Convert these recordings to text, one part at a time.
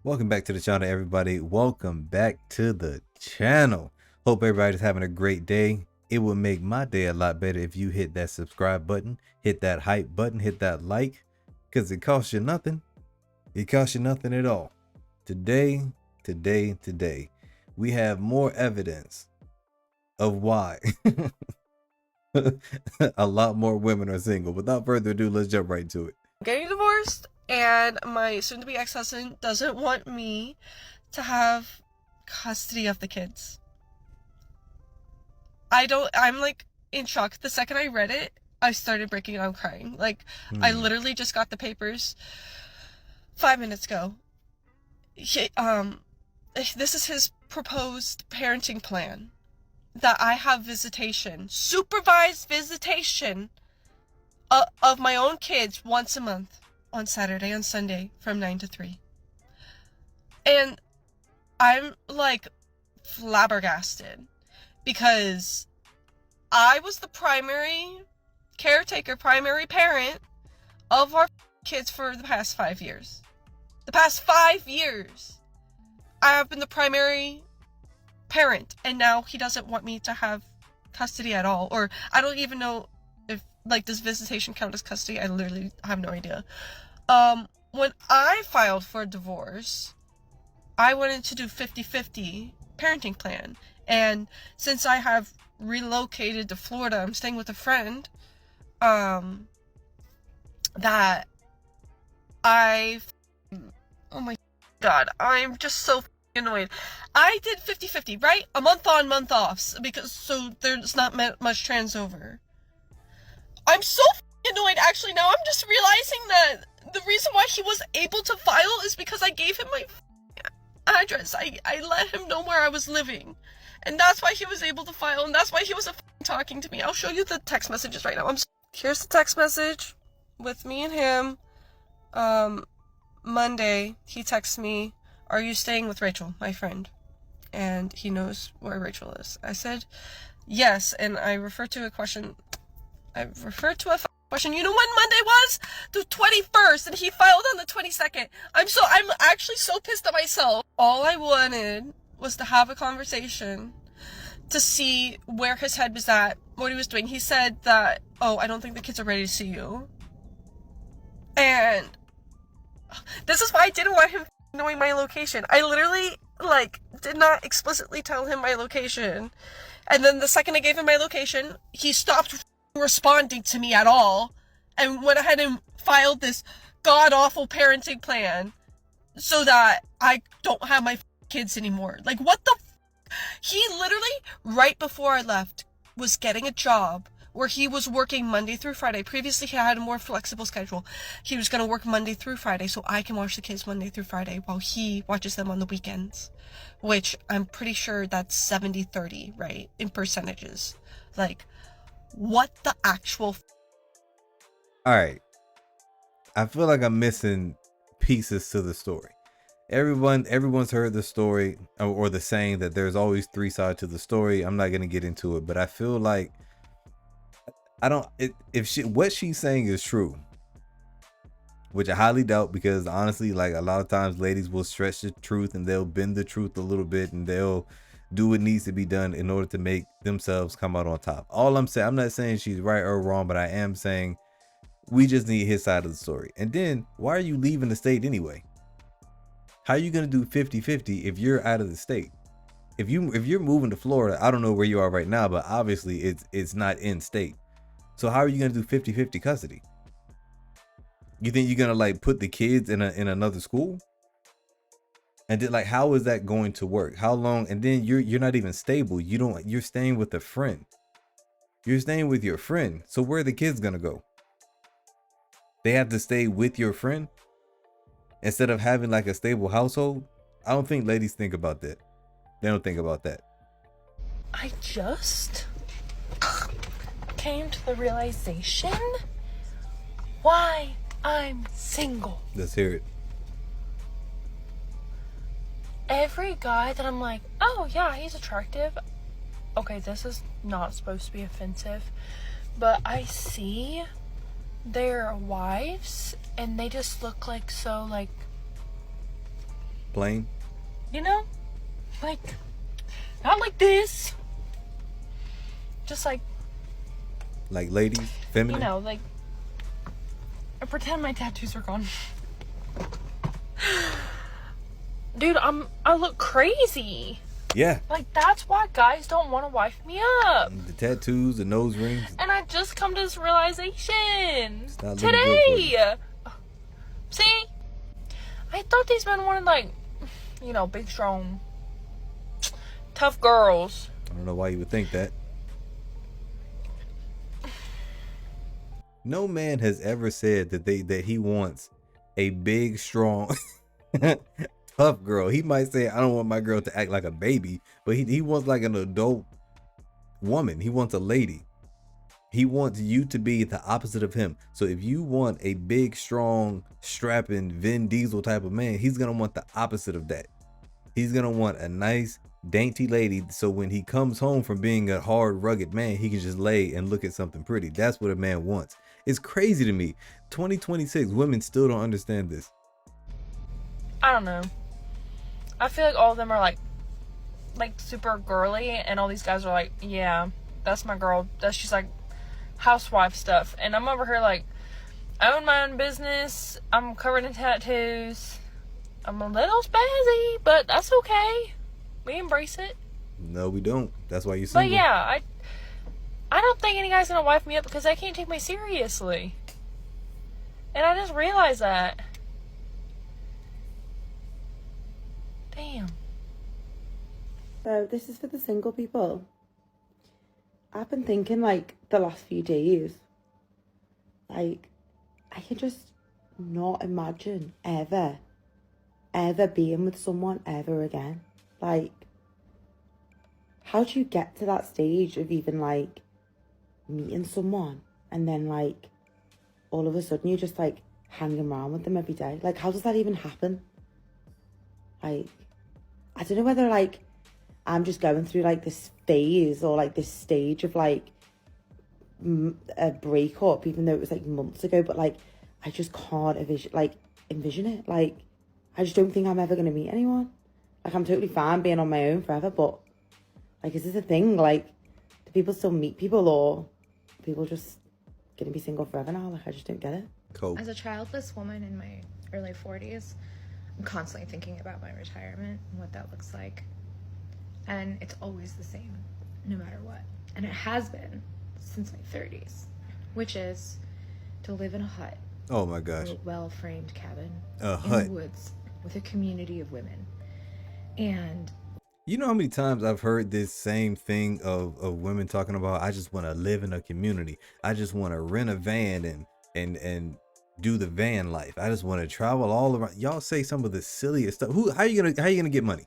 Welcome back to the channel, everybody. Welcome back to the channel. Hope everybody's having a great day. It would make my day a lot better if you hit that subscribe button, hit that hype button, hit that like, because it costs you nothing. It costs you nothing at all. Today, we have more evidence of why a lot more women are single. Without further ado, let's jump right to it. Getting divorced, and my soon-to-be ex-husband doesn't want me to have custody of the kids. I'm like in shock. The second I read it, I started breaking down crying. Like, I literally just got the papers 5 minutes ago. This is his proposed parenting plan. That I have visitation, supervised visitation of my own kids once a month on Saturday and Sunday from 9 to 3. And I'm like flabbergasted because I was the primary caretaker, primary parent of our kids for the past 5 years. The past 5 years, I have been the primary parent, and now he doesn't want me to have custody at all. Or I don't even know if, like, does visitation count as custody? I literally have no idea. When I filed for divorce, I wanted to do 50-50 parenting plan. And since I have relocated to Florida, I'm staying with a friend, that oh my god, I'm just so annoyed. I did 50-50, right? A month on, month off, because so there's not much transfer. I'm so annoyed, actually. Now I'm just realizing that the reason why he was able to file is because I gave him my address. I let him know where I was living, and that's why he was able to file, and that's why he was talking to me. I'll show you the text messages right now. Here's the text message with me and him. Monday, he texts me, "Are you staying with Rachel, my friend?" And he knows where Rachel is. I said, yes, and I referred to a question. You know when Monday was? The 21st, and he filed on the 22nd. I'm actually so pissed at myself. All I wanted was to have a conversation to see where his head was at, what he was doing. He said that, "Oh, I don't think the kids are ready to see you." And this is why I didn't want him knowing my location. I literally, did not explicitly tell him my location. And then the second I gave him my location, he stopped responding to me at all and went ahead and filed this god-awful parenting plan so that I don't have my kids anymore. Like, what the He literally, right before I left, was getting a job where he was working Monday through Friday. Previously, he had a more flexible schedule. He was going to work Monday through Friday, so I can watch the kids Monday through Friday while he watches them on the weekends. Which, I'm pretty sure that's 70-30, right? In percentages. Like, what the actual Alright. I feel like I'm missing pieces to the story. Everyone's heard the story or the saying that there's always three sides to the story. I'm not going to get into it, but I feel like what she's saying is true, which I highly doubt, because honestly, like, a lot of times ladies will stretch the truth and they'll bend the truth a little bit and they'll do what needs to be done in order to make themselves come out on top. All I'm saying, I'm not saying she's right or wrong, but I am saying we just need his side of the story. And then, why are you leaving the state anyway? How are you going to do 50-50 if you're out of the state? If you're moving to Florida, I don't know where you are right now, but obviously it's not in state. So how are you going to do 50-50 custody? You think you're going to, like, put the kids in another school? And then, like, how is that going to work? How long? And then you're not even stable. You're staying with a friend. You're staying with your friend. So where are the kids going to go? They have to stay with your friend instead of having, like, a stable household? I don't think ladies think about that. They don't think about that. I just came to the realization why I'm single. Let's hear it. Every guy that I'm like, oh yeah, he's attractive. Okay, this is not supposed to be offensive, but I see their wives and they just look like so, like, Plain? You know? Like, not like this. Just like ladies? Feminine? You know, like, I pretend my tattoos are gone. Dude, I look crazy. Yeah. Like, that's why guys don't want to wife me up. The tattoos, the nose rings. And I just come to this realization Not today. See? I thought these men wanted, like, you know, big, strong, tough girls. I don't know why you would think that. No man has ever said that he wants a big, strong, tough girl. He might say, I don't want my girl to act like a baby, but he wants like an adult woman. He wants a lady. He wants you to be the opposite of him. So if you want a big, strong, strapping Vin Diesel type of man, he's going to want the opposite of that. He's going to want a nice, dainty lady. So when he comes home from being a hard, rugged man, he can just lay and look at something pretty. That's what a man wants. It's crazy to me. 2026, women still don't understand this. I don't know. I feel like all of them are like super girly, and all these guys are like, yeah, that's my girl. She's like housewife stuff. And I'm over here like, I own my own business. I'm covered in tattoos. I'm a little spazzy, but that's okay. We embrace it. No, we don't. That's why you're single. But yeah, I don't think any guy's gonna wife me up because they can't take me seriously. And I just realized that. Damn. So this is for the single people. I've been thinking like the last few days, like I can just not imagine ever being with someone ever again. Like, how do you get to that stage of even like meeting someone and then like all of a sudden you're just like hanging around with them every day? Like, how does that even happen? Like, I don't know whether like I'm just going through like this phase or like this stage of like a breakup, even though it was like months ago, but like I just can't envision it. Like, I just don't think I'm ever going to meet anyone. Like, I'm totally fine being on my own forever, but like, is this a thing? Like, do people still meet people, or people just going to be single forever now? Like, I just don't get it. Cool. As a childless woman in my early 40s, I'm constantly thinking about my retirement and what that looks like. And it's always the same, no matter what. And it has been since my 30s, which is to live in a hut. Oh my gosh. A well-framed cabin A in hut. the woods with a community of women. And you know how many times I've heard this same thing of women talking about, I just want to live in a community. I just want to rent a van and do the van life. I just want to travel all around. Y'all say some of the silliest stuff. How are you gonna get money?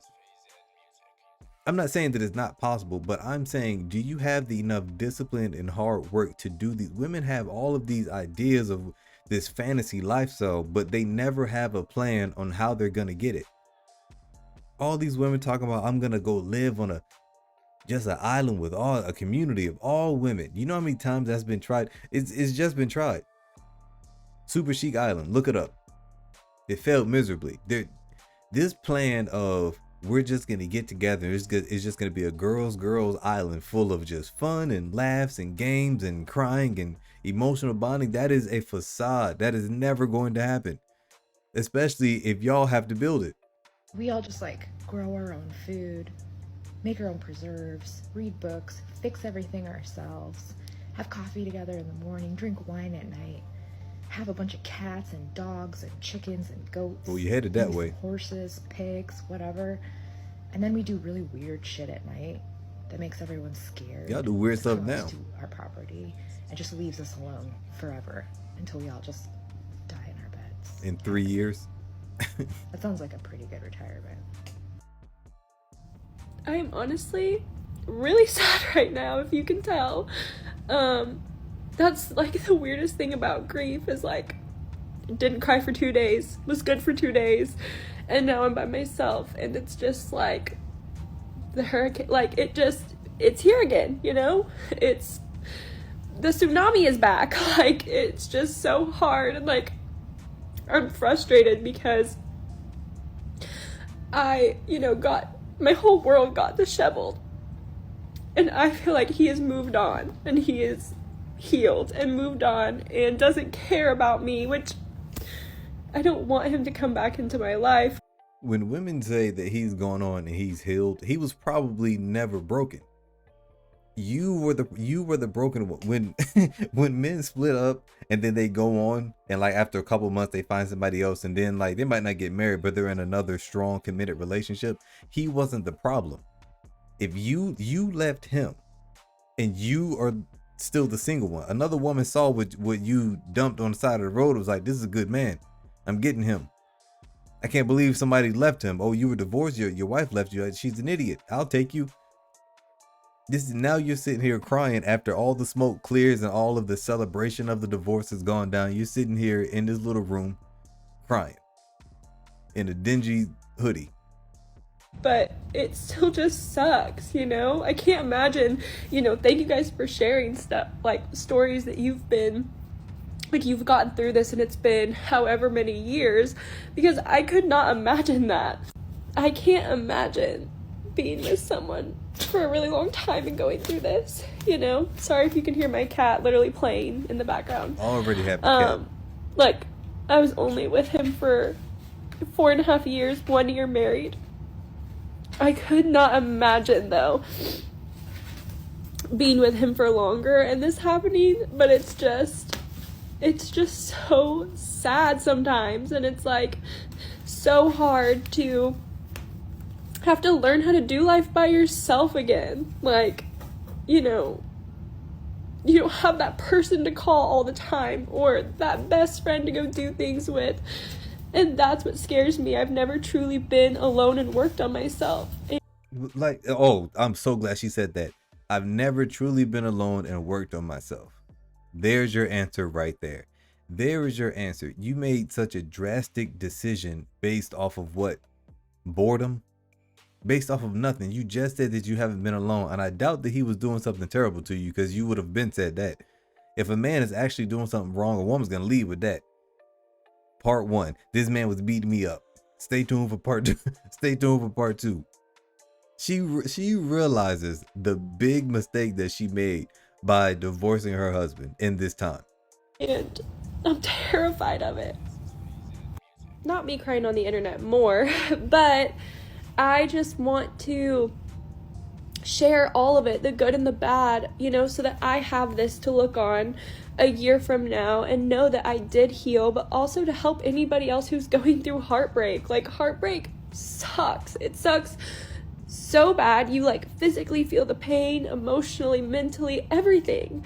I'm not saying that it's not possible, but I'm saying, do you have the enough discipline and hard work to do these? Women have all of these ideas of this fantasy lifestyle, but they never have a plan on how they're gonna get it. All these women talking about, I'm gonna go live on just an island with a community of all women. You know how many times that's been tried? It's just been tried. Super Chic Island, look it up. It failed miserably. This plan of we're just gonna get together, it's just gonna be a girls island full of just fun and laughs and games and crying and emotional bonding. That is a facade. That is never going to happen, especially if y'all have to build it. we all just like grow our own food, make our own preserves, read books, fix everything ourselves, have coffee together in the morning, drink wine at night, have a bunch of cats and dogs and chickens and goats. Well, you headed that way. Horses, pigs, whatever. And then we do really weird shit at night that makes everyone scared. Y'all do weird stuff comes now. to our property and just leaves us alone forever until we all just die in our beds. In 3 years. That sounds like a pretty good retirement. I'm honestly really sad right now, if you can tell. That's like the weirdest thing about grief is like, didn't cry for 2 days, was good for 2 days, and now I'm by myself, and it's just like the hurricane, like it's here again, you know? It's, the tsunami is back. Like, it's just so hard, and like I'm frustrated because my whole world got disheveled. And I feel like he has moved on, and he is healed and moved on and doesn't care about me, which I don't want him to come back into my life. When women say that he's gone on and he's healed, he was probably never broken. You were the broken one. When men split up and then they go on and like after a couple months they find somebody else, and then like they might not get married but they're in another strong committed relationship, he wasn't the problem. If you left him and you are still the single one, another woman saw what you dumped on the side of the road, was like, this is a good man, I'm getting him. I can't believe somebody left him. Oh, you were divorced, your wife left you, she's an idiot, I'll take you. Now you're sitting here crying after all the smoke clears and all of the celebration of the divorce has gone down. You're sitting here in this little room crying in a dingy hoodie. But it still just sucks, I can't imagine, thank you guys for sharing stuff, like stories that you've gotten through this and it's been however many years, because I could not imagine that. I can't imagine being with someone for a really long time and going through this, Sorry if you can hear my cat literally playing in the background. Already have the cat. Like, I was only with him for 4.5 years, 1 year married. I could not imagine, though, being with him for longer and this happening, but it's just so sad sometimes, and it's like so hard to have to learn how to do life by yourself again. Like, you don't have that person to call all the time or that best friend to go do things with. And that's what scares me. I've never truly been alone and worked on myself. Like, oh, I'm so glad she said that. I've never truly been alone and worked on myself. There's your answer right there. There is your answer. You made such a drastic decision based off of what? Boredom? Based off of nothing. You just said that you haven't been alone, and I doubt that he was doing something terrible to you, because you would have been said that. If a man is actually doing something wrong, a woman's gonna lead with that. Part 1. This man was beating me up. Stay tuned for part 2. Stay tuned for part 2. She realizes the big mistake that she made by divorcing her husband in this time. And I'm terrified of it. Not me crying on the internet more, but I just want to share all of it, the good and the bad, so that I have this to look on a year from now and know that I did heal, but also to help anybody else who's going through heartbreak. Like, heartbreak sucks. It sucks so bad. You like physically feel the pain, emotionally, mentally, everything.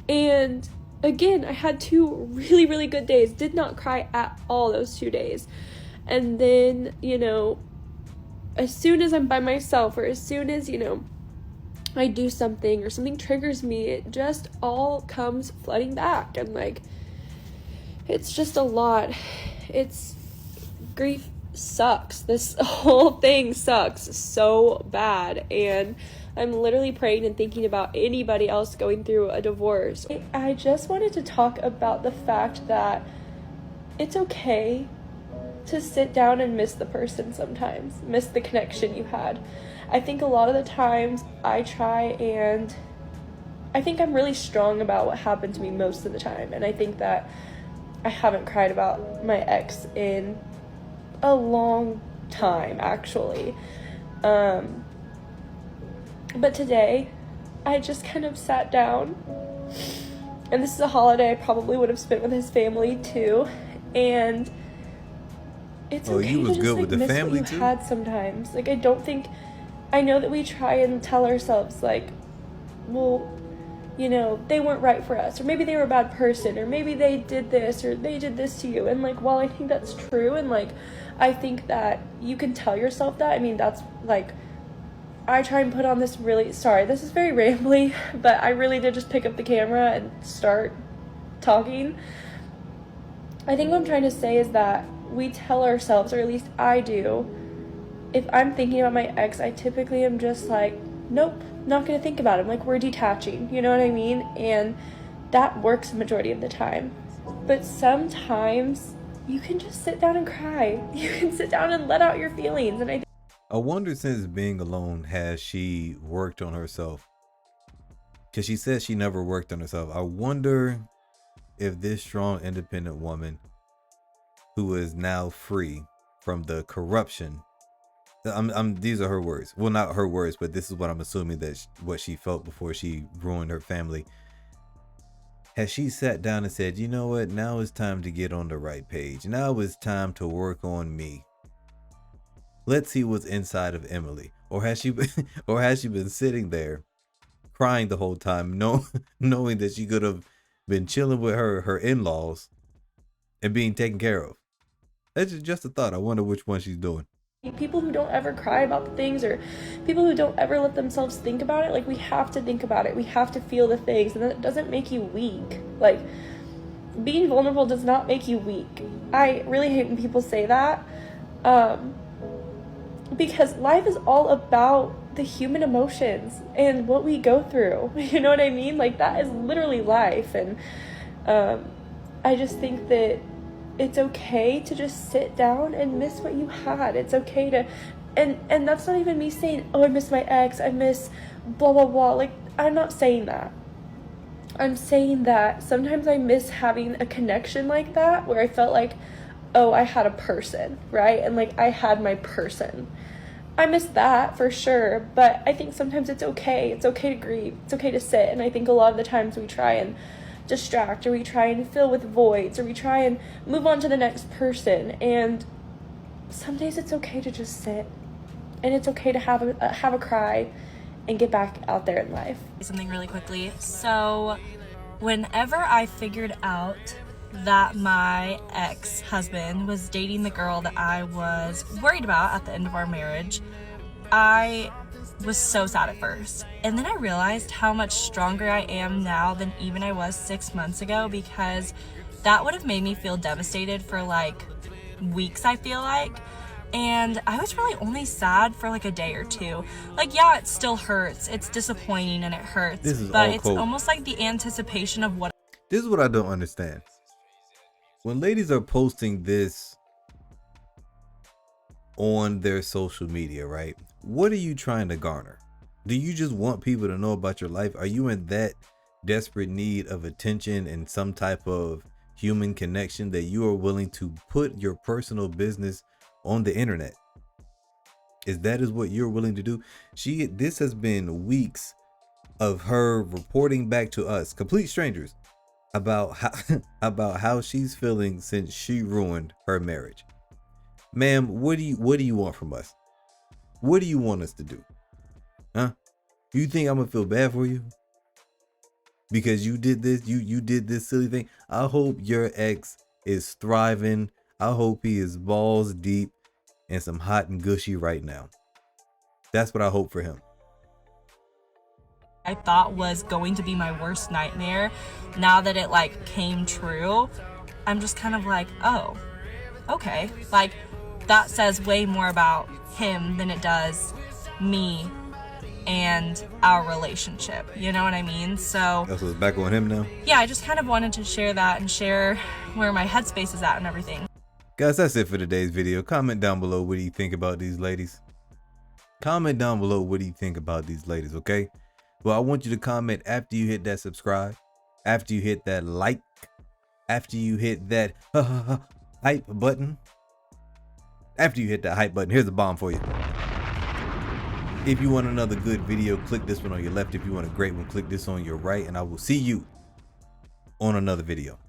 And again, I had 2 really, really good days. Did not cry at all those 2 days. And then, as soon as I'm by myself, or as soon as, I do something or something triggers me, it just all comes flooding back. And like, it's just a lot. Grief sucks. This whole thing sucks so bad. And I'm literally praying and thinking about anybody else going through a divorce. I just wanted to talk about the fact that it's okay to sit down and miss the person sometimes, miss the connection you had. I think a lot of the times I try, and I think I'm really strong about what happened to me most of the time, and I think that I haven't cried about my ex in a long time, actually. But today, I just kind of sat down, and this is a holiday I probably would have spent with his family too, and it's okay you was to good just with the miss family what you too? had sometimes. Like, I know that we try and tell ourselves, like, well, they weren't right for us, or maybe they were a bad person, or maybe they did this, or they did this to you. And like, while I think that's true, and like, I think that you can tell yourself that, I mean, that's like, I try and put on this sorry, this is very rambly, but I really did just pick up the camera and start talking. I think what I'm trying to say is that we tell ourselves, or at least I do, if I'm thinking about my ex, I typically am just like, nope, not gonna think about him. Like, we're detaching, you know what I mean? And that works the majority of the time. But sometimes you can just sit down and cry. You can sit down and let out your feelings. And I think I wonder, since being alone, has she worked on herself? Because she says she never worked on herself. I wonder if this strong, independent woman who is now free from the corruption, these are her words. Well, not her words, but this is what I'm assuming that what she felt before she ruined her family. Has she sat down and said, you know what, now it's time to get on the right page. Now it's time to work on me. Let's see what's inside of Emily. Or has she been sitting there crying the whole time, knowing that she could have been chilling with her in-laws and being taken care of? That's just a thought. I wonder which one she's doing. People who don't ever cry about the things, or people who don't ever let themselves think about it, like, we have to think about it. We have to feel the things, and that doesn't make you weak. Like, being vulnerable does not make you weak. I really hate when people say that, because life is all about the human emotions and what we go through. You know what I mean? Like, that is literally life. And I just think that it's okay to just sit down and miss what you had. It's okay to, and that's not even me saying, oh, I miss my ex, I miss blah, blah, blah. Like, I'm not saying that. I'm saying that sometimes I miss having a connection like that, where I felt like, oh, I had a person, right? And like, I had my person. I miss that for sure, but I think sometimes it's okay. It's okay to grieve. It's okay to sit. And I think a lot of the times we try and distract, or we try and fill with voids, or we try and move on to the next person. And some days it's okay to just sit, and it's okay to have a cry and get back out there in life. Something really quickly. So whenever I figured out that my ex-husband was dating the girl that I was worried about at the end of our marriage, I was so sad at first. And then I realized how much stronger I am now than even I was 6 months ago, because that would have made me feel devastated for like weeks, I feel like. And I was really only sad for like a day or two. Like, yeah, it still hurts. It's disappointing and it hurts. But it's almost like the anticipation of what. This is what I don't understand. When ladies are posting this on their social media, right? What are you trying to garner? Do you just want people to know about your life? Are you in that desperate need of attention and some type of human connection that you are willing to put your personal business on the internet? Is what you're willing to do? This has been weeks of her reporting back to us, complete strangers, about how she's feeling since she ruined her marriage. Ma'am, what do you want from us? What do you want us to do? Huh? You think I'm gonna feel bad for you because you did this? You did this silly thing. I hope your ex is thriving. I hope he is balls deep and some hot and gushy right now. That's what I hope for him. I thought was going to be my worst nightmare, now that it like came true, I'm just kind of like, oh, okay. Like, that says way more about him than it does me and our relationship. You know what I mean? So that's what's back on him now. Yeah, I just kind of wanted to share that and share where my headspace is at and everything. Guys, that's it for today's video. Comment down below, what do you think about these ladies? Comment down below, what do you think about these ladies, okay? Well, I want you to comment after you hit that subscribe, after you hit that like, after you hit that hype button. After you hit that hype button, here's a bomb for you. If you want another good video, click this one on your left. If you want a great one, click this on your right, and I will see you on another video.